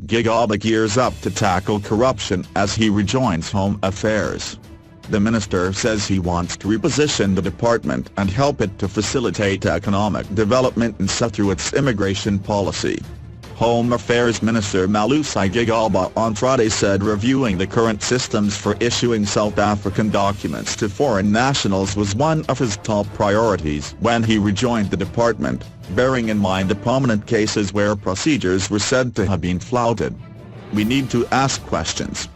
Gigaba gears up to tackle corruption as he rejoins Home Affairs. The minister says he wants to reposition the department and help it to facilitate economic development and through its immigration policy. Home Affairs Minister Malusi Gigaba on Friday said reviewing the current systems for issuing South African documents to foreign nationals was one of his top priorities when he rejoined the department, bearing in mind the prominent cases where procedures were said to have been flouted. "We need to ask questions.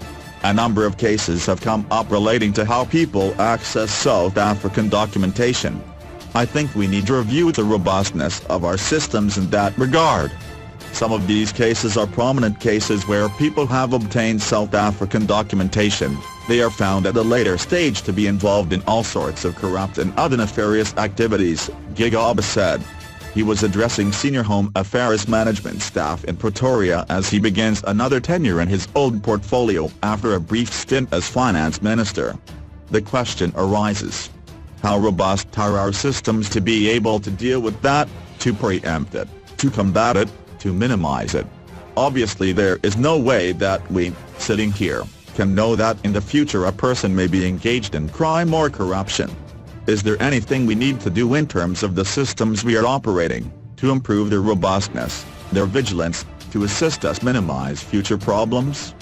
A number of cases have come up relating to how people access South African documentation. I think we need to review the robustness of our systems in that regard. Some of these cases are prominent cases where people have obtained South African documentation. They are found at a later stage to be involved in all sorts of corrupt and other nefarious activities," Gigaba said. He was addressing senior Home Affairs management staff in Pretoria as he begins another tenure in his old portfolio after a brief stint as finance minister. The question arises: how robust are our systems to be able to deal with that, to preempt it, to combat it, to minimize it? Obviously there is no way that we, sitting here, can know that in the future a person may be engaged in crime or corruption. Is there anything we need to do in terms of the systems we are operating, to improve their robustness, their vigilance, to assist us minimize future problems?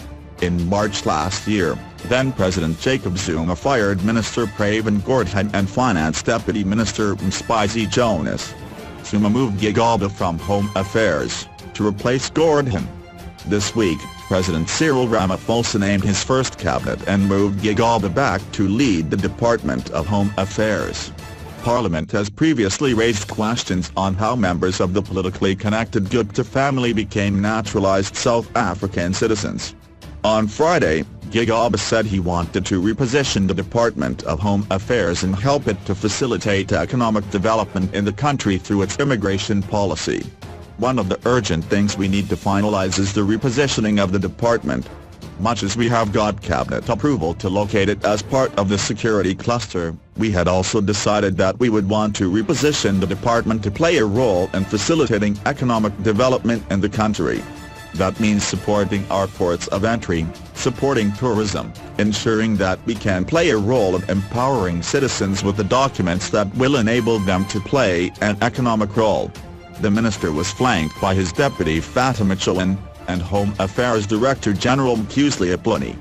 In March last year, then-President Jacob Zuma fired Minister Pravin Gordhan and Finance Deputy Minister Mspizi Jonas. Zuma moved Gigaba from Home Affairs to replace Gordhan. This week, President Cyril Ramaphosa named his first cabinet and moved Gigaba back to lead the Department of Home Affairs. Parliament has previously raised questions on how members of the politically connected Gupta family became naturalized South African citizens. On Friday, Gigaba said he wanted to reposition the Department of Home Affairs and help it to facilitate economic development in the country through its immigration policy. "One of the urgent things we need to finalize is the repositioning of the department. Much as we have got cabinet approval to locate it as part of the security cluster, we had also decided that we would want to reposition the department to play a role in facilitating economic development in the country. That means supporting our ports of entry, supporting tourism, ensuring that we can play a role in empowering citizens with the documents that will enable them to play an economic role." The minister was flanked by his deputy Fatima Chilwan, and Home Affairs Director General Mkhuzuli Apluni.